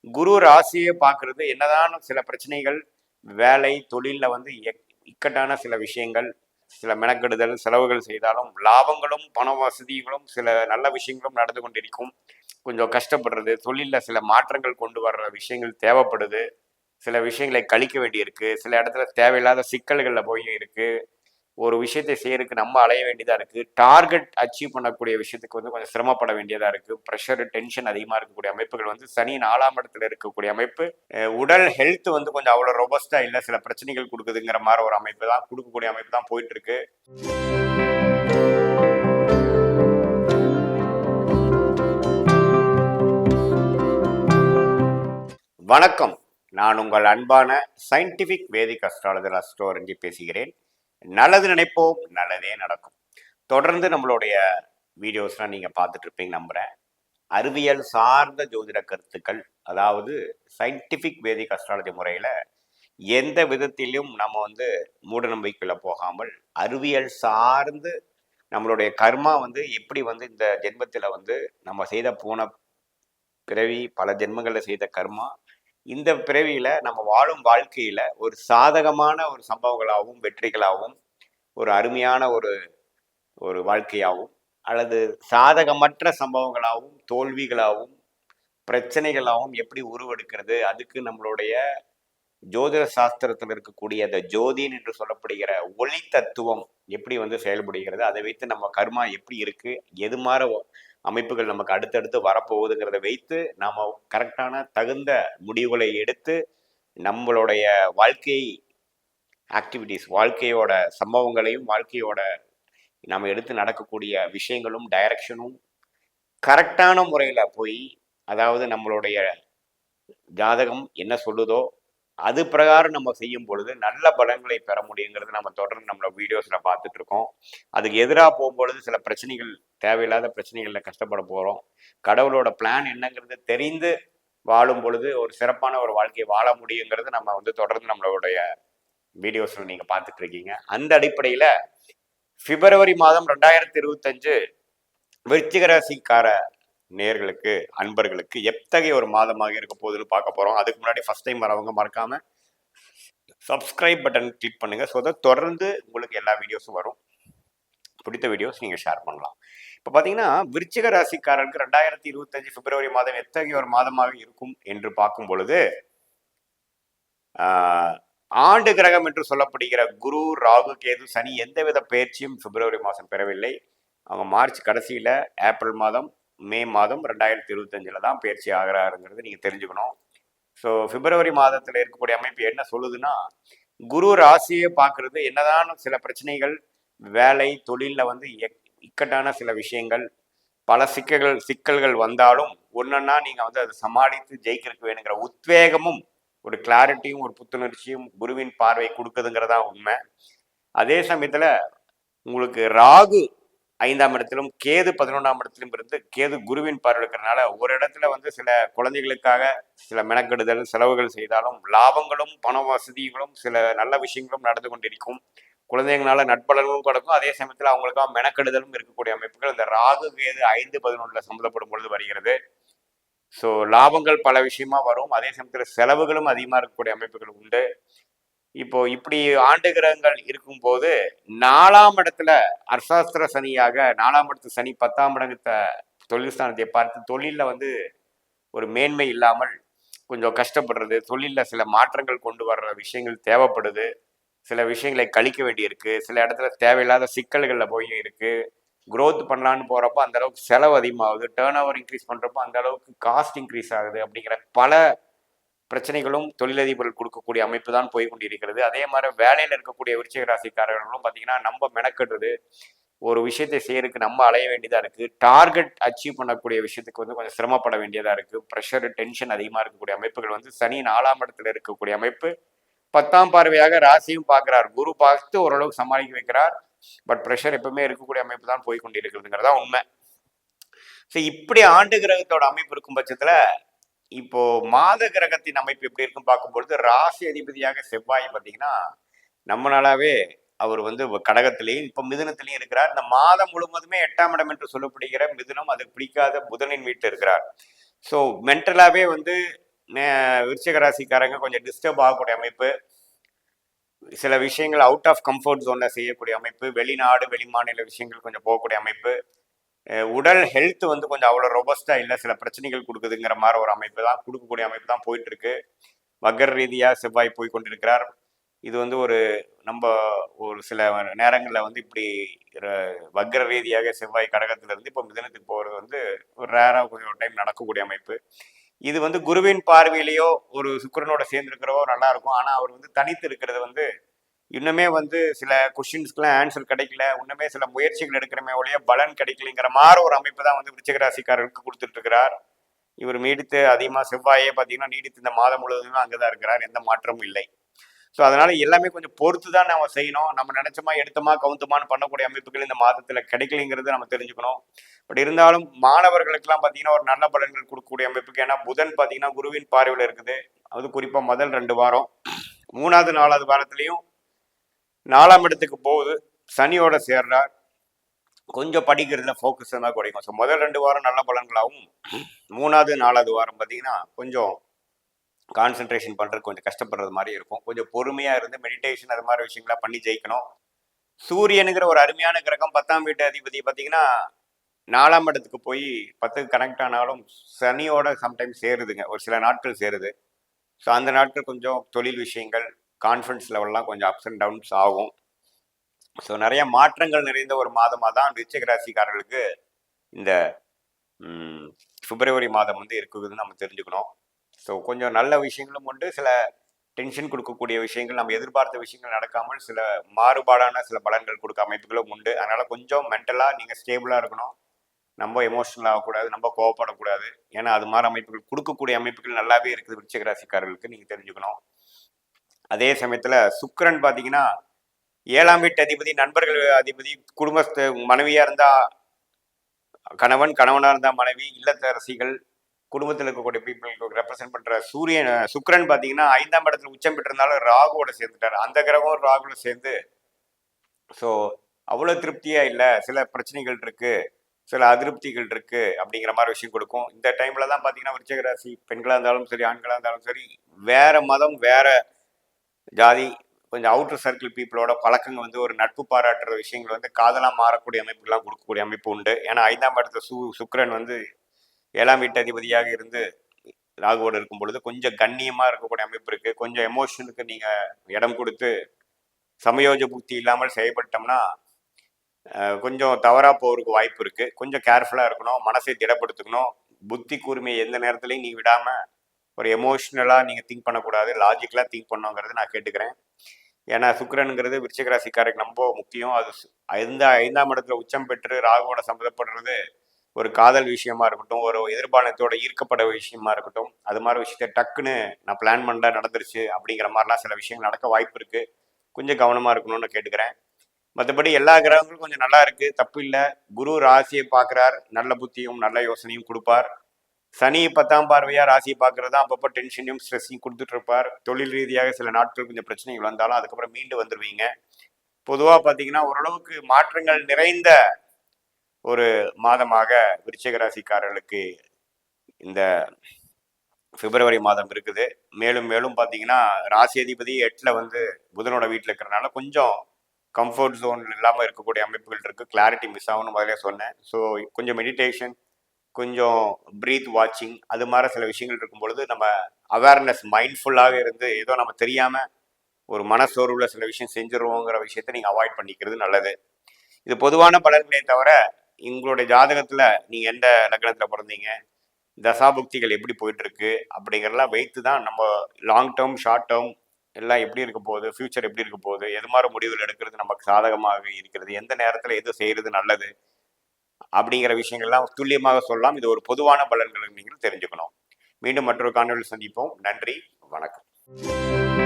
குரு ராசியை பார்க்கறது என்னதான் சில பிரச்சனைகள் வேலை தொழில்ல வந்து இக்கட்டான சில விஷயங்கள் சில மெனக்கெடுதல் செலவுகள் செய்தாலும் லாபங்களும் பண வசதிகளும் சில நல்ல விஷயங்களும் நடந்து கொண்டிருக்கும். கொஞ்சம் கஷ்டப்படுறது தொழில்ல சில மாற்றங்கள் கொண்டு வர்ற விஷயங்கள் தேவைப்படுது. சில விஷயங்களை கழிக்க வேண்டியிருக்கு. சில இடத்துல தேவையில்லாத சிக்கல்கள்ல போய் இருக்கு. ஒரு விஷயத்தை செய்யறதுக்கு நம்ம அலைய வேண்டியதா இருக்கு. டார்கெட் அச்சீவ் பண்ணக்கூடிய விஷயத்துக்கு வந்து கொஞ்சம் சிரமப்பட வேண்டியதா இருக்கு. ப்ரெஷர் டென்ஷன் அதிகமா இருக்கக்கூடிய அமைப்புகள் வந்து சனி 4ஆம் இடத்துல இருக்கக்கூடிய அமைப்பு. உடல் ஹெல்த் வந்து கொஞ்சம் அவ்வளவு ரொபஸ்டா இல்ல, சில பிரச்சனைகள் கொடுக்குதுங்கிற மாதிரி ஒரு அமைப்பு தான் கொடுக்கக்கூடிய அமைப்பு தான் போயிட்டு இருக்கு. வணக்கம், நான் உங்கள் அன்பான சயின்டிபிக் வேதிக் அஸ்ட்ராலஜர் அஸ்ட்ரோரஞ்சி பேசுகிறேன். நல்லது நினைப்போம், நல்லதே நடக்கும். தொடர்ந்து நம்மளுடைய வீடியோஸ்லாம் நீங்கள் பார்த்துட்டு இருப்பீங்க நம்புகிறேன். அறிவியல் சார்ந்த ஜோதிட கருத்துக்கள், அதாவது சயின்டிஃபிக் வேதிக் அஸ்ட்ராலஜி முறையில் எந்த விதத்திலும் நம்ம வந்து மூட நம்பிக்கைக்குள்ள போகாமல் அறிவியல் சார்ந்து நம்மளுடைய கர்மா வந்து எப்படி வந்து இந்த ஜென்மத்தில் வந்து நம்ம செய்த போன பிறவி பல ஜென்மங்களில் செய்த கர்மா இந்த பிறவியில நம்ம வாழும் வாழ்க்கையில ஒரு சாதகமான ஒரு சம்பவங்களாகவும் வெற்றிகளாகவும் ஒரு அருமையான ஒரு ஒரு வாழ்க்கையாகவும் அல்லது சாதகமற்ற சம்பவங்களாகவும் தோல்விகளாகவும் பிரச்சனைகளாகவும் எப்படி உருவெடுக்கிறது, அதுக்கு நம்மளுடைய ஜோதிட சாஸ்திரத்தில் இருக்கக்கூடிய அந்த ஜோதின் என்று சொல்லப்படுகிற ஒளி தத்துவம் எப்படி வந்து செயல்படுகிறது, அதை வைத்து நம்ம கர்மா எப்படி இருக்கு, எது மாதிரி அமைப்புகள் நமக்கு அடுத்தடுத்து வரப்போகுதுங்கிறத வைத்து நாம கரெக்டான தகுந்த முடிவுகளை எடுத்து நம்மளுடைய வாழ்க்கை ஆக்டிவிட்டிஸ், வாழ்க்கையோட சம்பவங்களையும் வாழ்க்கையோட நம்ம எடுத்து நடக்கக்கூடிய விஷயங்களும் டைரக்ஷனும் கரெக்டான முறையில் போய், அதாவது நம்மளுடைய ஜாதகம் என்ன சொல்லுதோ அது பிரகாரம் நம்ம செய்யும் பொழுது நல்ல பலன்களை பெற முடியுங்கிறது நம்ம தொடர்ந்து நம்மளோட வீடியோஸ்ல பார்த்துட்டு இருக்கோம். அதுக்கு எதிராக போகும்பொழுது சில பிரச்சனைகள், தேவையில்லாத பிரச்சனைகள்ல கஷ்டப்பட போறோம். கடவுளோட பிளான் என்னங்கிறது தெரிந்து வாழும் பொழுது ஒரு சிறப்பான ஒரு வாழ்க்கையை வாழ முடியுங்கிறது நம்ம வந்து தொடர்ந்து நம்மளுடைய வீடியோஸ்ல நீங்க பார்த்துட்டு இருக்கீங்க. அந்த அடிப்படையில பிப்ரவரி மாதம் 2025 விருச்சிக ராசிக்கார நேர்களுக்கு அன்பர்களுக்கு எத்தகைய ஒரு மாதமாக இருக்க போகுதுன்னு பார்க்க போறோம். அதுக்கு முன்னாடி ஃபர்ஸ்ட் டைம் வரவங்க மறக்காம சப்ஸ்கிரைப் பட்டன் கிளிக் பண்ணுங்க. ஸோ தொடர்ந்து உங்களுக்கு எல்லா வீடியோஸும் வரும். பிடித்த வீடியோஸ் நீங்க ஷேர் பண்ணலாம். இப்போ பார்த்தீங்கன்னா விருச்சிக ராசிக்காரருக்கு 2025 பிப்ரவரி மாதம் எத்தகைய ஒரு மாதமாக இருக்கும் என்று பார்க்கும் பொழுது, ஆண்டு கிரகம் என்று சொல்லப்படுகிற குரு ராகு கேது சனி எந்தவித பயிற்சியும் பிப்ரவரி மாதம் பெறவில்லை. அவங்க மார்ச் கடைசியில ஏப்ரல் மாதம் மே மாதம் 2025 தான் பயிற்சி ஆகிறாருங்கிறது நீங்க தெரிஞ்சுக்கணும். ஸோ பிப்ரவரி மாதத்துல இருக்கக்கூடிய அமைப்பு என்ன சொல்லுதுன்னா, குரு ராசியை பார்க்கறது என்னதான் சில பிரச்சனைகள் வேலை தொழில்ல வந்து இக்கட்டான சில விஷயங்கள் பல சிக்கல்கள் வந்தாலும் ஒன்னொன்னா நீங்க வந்து அதை சமாளித்து ஜெயிக்கிறதுக்கு வேணுங்கிற உத்வேகமும் ஒரு கிளாரிட்டியும் ஒரு புத்துணர்ச்சியும் குருவின் பார்வை கொடுக்குதுங்கிறதா உண்மை. அதே சமயத்துல உங்களுக்கு ராகு 5ஆம் இடத்திலும் கேது 11ஆம் இடத்திலும் இருந்து கேது குருவின் பார்வை இருக்கிறதுனால ஒரு இடத்துல வந்து சில குழந்தைகளுக்காக சில மெனக்கெடுதல் செலவுகள் செய்தாலும் லாபங்களும் பண வசதிகளும் சில நல்ல விஷயங்களும் நடந்து கொண்டிருக்கும். குழந்தைங்களால நட்பலன்களும் கிடக்கும். அதே சமயத்தில் அவங்களுக்காக மெனக்கெடுதலும் இருக்கக்கூடிய அமைப்புகள் இந்த ராகு கேது 5-11 சம்மந்தப்படும் பொழுது வருகிறது. ஸோ லாபங்கள் பல விஷயமா வரும். அதே சமயத்தில் செலவுகளும் அதிகமாக இருக்கக்கூடிய அமைப்புகள் உண்டு. இப்போ இப்படி ஆண்டு கிரகங்கள் இருக்கும்போது 4ஆம் இடத்துல அர்த்தாஸ்திர சனியாக 4ஆம் இடத்து சனி 10ஆம் இடத்தை தொழில் ஸ்தானத்தை பார்த்து தொழிலில் வந்து ஒரு மேன்மை இல்லாமல் கொஞ்சம் கஷ்டப்படுறது, தொழிலில் சில மாற்றங்கள் கொண்டு வர்ற விஷயங்கள் தேவைப்படுது. சில விஷயங்களை கழிக்க வேண்டியிருக்கு. சில இடத்துல தேவையில்லாத சிக்கல்களில் போய் இருக்கு. க்ரோத் பண்ணலான்னு போகிறப்போ அந்த அளவுக்கு செலவு அதிகமாகுது. டேர்ன் ஓவர் இன்க்ரீஸ் பண்ணுறப்போ அந்த அளவுக்கு காஸ்ட் இன்க்ரீஸ் ஆகுது. அப்படிங்கிற பல பிரச்சனைகளும் தொழிலதிபர்கள் கொடுக்கக்கூடிய அமைப்பு தான் போய் கொண்டிருக்கிறது. அதே மாதிரி வேலையில் இருக்கக்கூடிய விருச்சிக ராசிக்காரர்களும் பார்த்தீங்கன்னா நம்ம மெனக்கெடுறது, ஒரு விஷயத்தை செய்யறதுக்கு நம்ம அலைய வேண்டியதாக இருக்கு. டார்கெட் அச்சீவ் பண்ணக்கூடிய விஷயத்துக்கு வந்து கொஞ்சம் சிரமப்பட வேண்டியதாக இருக்கு. ப்ரெஷர் டென்ஷன் அதிகமாக இருக்கக்கூடிய அமைப்புகள் வந்து சனி 4ஆம் இடத்துல இருக்கக்கூடிய அமைப்பு 10ஆம் பார்வையாக ராசியும் பார்க்கிறார். குரு பார்த்து ஓரளவுக்கு சமாளிக்க வைக்கிறார். பட் ப்ரெஷர் எப்பவுமே இருக்கக்கூடிய அமைப்பு தான் போய் கொண்டிருக்கிறதுங்கிறதா உண்மை. ஸோ இப்படி ஆண்டு கிரகத்தோட அமைப்பு இருக்கும் பட்சத்துல இப்போ மாத கிரகத்தின் அமைப்பு எப்படி இருக்குன்னு பார்க்கும்பொழுது ராசி அதிபதியாக செவ்வாய் பார்த்தீங்கன்னா நம்மளாவே அவர் வந்து கடகத்திலையும் இப்போ மிதுனத்திலையும் இருக்கிறார். இந்த மாதம் முழுவதுமே 8ஆம் இடம் என்று சொல்லப்படுகிற மிதுனம் அதுக்கு பிடிக்காத புதனின் வீட்டில் இருக்கிறார். ஸோ மென்டலாவே வந்து விருச்சிக ராசிக்காரங்க கொஞ்சம் டிஸ்டர்ப் ஆகக்கூடிய அமைப்பு, சில விஷயங்கள் அவுட் ஆஃப் கம்ஃபர்ட் ஜோனில் செய்யக்கூடிய அமைப்பு, வெளிநாடு வெளிமாநில விஷயங்கள் கொஞ்சம் போகக்கூடிய அமைப்பு, உடல் ஹெல்த் வந்து கொஞ்சம் அவ்வளோ ரொபஸ்டாக இல்லை, சில பிரச்சனைகள் கொடுக்குதுங்கிற மாதிரி ஒரு அமைப்பு தான், கொடுக்கக்கூடிய அமைப்பு தான் போயிட்டு இருக்கு. வக்கர ரீதியாக செவ்வாய் போய் கொண்டிருக்கிறார். இது வந்து நம்ம ஒரு சில நேரங்களில் வந்து இப்படி வக்கர ரீதியாக செவ்வாய் கடகத்திலிருந்து இப்போ மிதனத்துக்கு போகிறது வந்து ஒரு ரேராக கொஞ்சம் டைம் நடக்கக்கூடிய அமைப்பு. இது வந்து குருவின் பார்வையிலேயோ ஒரு சுக்கிரனோட சேர்ந்துருக்கிறவோ நல்லா இருக்கும். ஆனால் அவர் வந்து தனித்து இருக்கிறது வந்து இன்னுமே வந்து சில கொஷின்ஸ்க்குலாம் ஆன்சர் கிடைக்கல, இன்னுமே சில முயற்சிகள் எடுக்கிறமே ஒழிய பலன் கிடைக்கலைங்கிற மாதிரி ஒரு அமைப்பு தான் வந்து விருச்சிக ராசிக்காரர்களுக்கு கொடுத்துட்டு இருக்கிறார். இவர் நீடித்து அதிகமாக செவ்வாயே பார்த்தீங்கன்னா நீடித்து இந்த மாதம் முழுவதுமே அங்கே தான் இருக்கிறார், எந்த மாற்றமும் இல்லை. ஸோ அதனால எல்லாமே கொஞ்சம் பொறுத்து தான் நம்ம செய்யணும். நம்ம நினைச்சோமா எடுத்தோமா கவுந்தமான்னு பண்ணக்கூடிய அமைப்புகள் இந்த மாதத்தில் கிடைக்கலைங்கிறது நம்ம தெரிஞ்சுக்கணும். பட் இருந்தாலும் மாணவர்களுக்கெல்லாம் பார்த்தீங்கன்னா ஒரு நல்ல பலன்கள் கொடுக்கக்கூடிய அமைப்புக்கு, ஏன்னா புதன் பார்த்தீங்கன்னா குருவின் பார்வையில் இருக்குது. அது குறிப்பாக முதல் 2 வாரம், 3வது 4வது வாரத்துலையும் 4ஆம் இடத்துக்கு போகுது, சனியோட சேர்றார். கொஞ்சம் படிக்கிறதுல ஃபோக்கஸ் தான் குறைக்கும். ஸோ முதல் 2 வாரம் நல்ல பலன்களாகவும், 3வது 4வது வாரம் பார்த்தீங்கன்னா கொஞ்சம் கான்சென்ட்ரேஷன் பண்ணுறது கொஞ்சம் கஷ்டப்படுறது மாதிரி இருக்கும். கொஞ்சம் பொறுமையாக இருந்து மெடிடேஷன் அது மாதிரி விஷயங்களாக பண்ணி ஜெயிக்கணும். சூரியனுங்கிற ஒரு அருமையான கிரகம் 10ஆம் வீட்டு அதிபதி பார்த்தீங்கன்னா 4ஆம் இடத்துக்கு போய் 10க்கு கனெக்ட் ஆனாலும் சனியோட சம்டைம்ஸ் சேருதுங்க, ஒரு சில நாட்கள் சேருது. ஸோ அந்த நாட்கள் கொஞ்சம் தொழில் விஷயங்கள், கான்ஃபிடன்ஸ் லெவல்லாம் கொஞ்சம் அப்ஸ் அண்ட் டவுன்ஸ் ஆகும். ஸோ நிறைய மாற்றங்கள் நிறைந்த ஒரு மாதமாக தான் விருச்சிக ராசிக்காரர்களுக்கு இந்த பிப்ரவரி மாதம் வந்து இருக்குதுன்னு நம்ம தெரிஞ்சுக்கணும். ஸோ கொஞ்சம் நல்ல விஷயங்களும் உண்டு, சில டென்ஷன் கொடுக்கக்கூடிய விஷயங்கள், நம்ம எதிர்பார்த்த விஷயங்கள் நடக்காமல் சில மாறுபாடான சில பலன்கள் கொடுக்க அமைப்புகளும் உண்டு. அதனால் கொஞ்சம் மென்டலாக நீங்கள் ஸ்டேபிளாக இருக்கணும், நம்ம எமோஷனல் ஆகக்கூடாது, நம்ம கோவப்படக்கூடாது. ஏன்னா அது மாதிரி அமைப்புகள் கொடுக்கக்கூடிய அமைப்புகள் நல்லாவே இருக்குது விருச்சிக ராசிக்காரர்களுக்கு, நீங்கள் தெரிஞ்சுக்கணும். அதே சமயத்தில் சுக்கிரன் பார்த்தீங்கன்னா 7ஆம் வீட்டு அதிபதி, நண்பர்கள் அதிபதி, குடும்பஸ்த மனைவியாக இருந்தால் கணவன், கணவனாக இருந்தால் மனைவி, இல்லத்தரசிகள், குடும்பத்தில் இருக்கக்கூடிய பீப்புளுக்கு ரெப்ரசென்ட் பண்ணுற சுக்கிரன் பார்த்தீங்கன்னா 5ஆம் இடத்துல உச்சம் பெற்றிருந்தாலும் ராகுவோட சேர்ந்துட்டார். அந்த கிரகம் ராகுவோட சேர்ந்து ஸோ அவ்வளோ திருப்தியாக இல்லை, சில பிரச்சனைகள் இருக்கு, சில அதிருப்திகள் இருக்கு அப்படிங்கிற மாதிரி விஷயம் கொடுக்கும். இந்த டைம்ல தான் பார்த்தீங்கன்னா விருச்சிக ராசி பெண்களாக இருந்தாலும் சரி, ஆண்களாக இருந்தாலும் சரி, வேற மதம் வேற ஜாதி கொஞ்சம் அவுட்டர் சர்க்கிள் பீப்புளோட பழக்கங்கள் வந்து ஒரு நட்பு பாராட்டுற விஷயங்கள் வந்து காதலாக மாறக்கூடிய அமைப்புகள்லாம் கொடுக்கக்கூடிய அமைப்பு உண்டு. ஏன்னா 5ஆம் இடத்துல சுக்கிரன் வந்து 7ஆம் வீட்டு அதிபதியாக இருந்து ராகுவோடு இருக்கும் பொழுது கொஞ்சம் கண்ணியமாக இருக்கக்கூடிய அமைப்பு இருக்குது. கொஞ்சம் எமோஷனுக்கு நீங்கள் இடம் கொடுத்து சமயோஜ புத்தி இல்லாமல் செயல்பட்டோம்னா கொஞ்சம் தவறாக போகிறதுக்கு வாய்ப்பு இருக்குது. கொஞ்சம் கேர்ஃபுல்லாக இருக்கணும், மனசை திடப்படுத்திக்கணும், புத்தி கூர்மையை எந்த நேரத்துலையும் நீ விடாமல் ஒரு எமோஷ்னலாக நீங்கள் திங்க் பண்ணக்கூடாது, லாஜிக்கலாக திங்க் பண்ணுங்கிறது நான் கேட்டுக்கிறேன். ஏன்னா சுக்கிரனுங்கிறது விருச்சிக ராசிக்காரருக்கு ரொம்ப முக்கியம். அது 5ஆம் இடத்துல உச்சம் பெற்று ராகுவோட சம்மந்தப்படுறது ஒரு காதல் விஷயமா இருக்கட்டும், ஒரு எதிர்பாலத்தோட ஈர்க்கப்பட விஷயமா இருக்கட்டும், அது மாதிரி விஷயத்த டக்குன்னு நான் பிளான் பண்ண நடந்துருச்சு அப்படிங்கிற மாதிரிலாம் சில விஷயங்கள் நடக்க வாய்ப்பு இருக்குது. கொஞ்சம் கவனமாக இருக்கணும்னு கேட்டுக்கிறேன். மற்றபடி எல்லா கிரகங்களும் கொஞ்சம் நல்லா இருக்குது, தப்பு இல்லை. குரு ராசியை பார்க்குறார், நல்ல புத்தியும் நல்ல யோசனையும் கொடுப்பார். சனி 10ஆம் பார்வையாக ராசியை பார்க்குறது தான் அப்பப்போ டென்ஷனையும் ஸ்ட்ரெஸ்ஸையும் கொடுத்துட்டு இருப்பார். தொழில் ரீதியாக சில நாட்கள் கொஞ்சம் பிரச்சனைகள் வந்தாலும் அதுக்கப்புறம் மீண்டு வந்துடுவீங்க. பொதுவாக பார்த்தீங்கன்னா ஓரளவுக்கு மாற்றங்கள் நிறைந்த ஒரு மாதமாக விருச்சிக ராசிக்காரர்களுக்கு இந்த பிப்ரவரி மாதம் இருக்குது. மேலும் மேலும் பார்த்தீங்கன்னா ராசி அதிபதி 8ல் வந்து புதனோட வீட்டில் இருக்கிறனால கொஞ்சம் கம்ஃபர்ட் ஜோன் இல்லாமல் இருக்கக்கூடிய அமைப்புகள் இருக்குது. கிளாரிட்டி மிஸ் ஆகும்னு முதலே சொன்னேன். ஸோ கொஞ்சம் மெடிடேஷன், கொஞ்சம் ப்ரீத் வாட்சிங், அது மாதிரி சில விஷயங்கள் இருக்கும் பொழுது நம்ம அவேர்னஸ் மைண்ட்ஃபுல்லாக இருந்து ஏதோ நம்ம தெரியாமல் ஒரு மனசோர்வில் சில விஷயம் செஞ்சுருவோங்கிற விஷயத்தை நீங்கள் அவாய்ட் பண்ணிக்கிறது நல்லது. இது பொதுவான பலன்களே தவிர உங்களுடைய ஜாதகத்தில் நீங்கள் எந்த லக்னத்தில் பிறந்தீங்க, தசாபுக்திகள் எப்படி போயிட்டுருக்கு அப்படிங்கிறதெல்லாம் வைத்து தான் நம்ம லாங் டேர்ம் ஷார்ட் டேர்ம் எல்லாம் எப்படி இருக்க போகுது, ஃப்யூச்சர் எப்படி இருக்க போகுது, எது மாதிரி முடிவுகள் எடுக்கிறது நமக்கு சாதகமாக இருக்கிறது, எந்த நேரத்தில் எது செய்கிறது நல்லது அப்படிங்கிற விஷயங்கள்லாம் துல்லியமாக சொல்லலாம். இது ஒரு பொதுவான பலன்களை நீங்கள் தெரிஞ்சுக்கணும். மீண்டும் மற்றொரு காணொலியில் சந்திப்போம். நன்றி, வணக்கம்.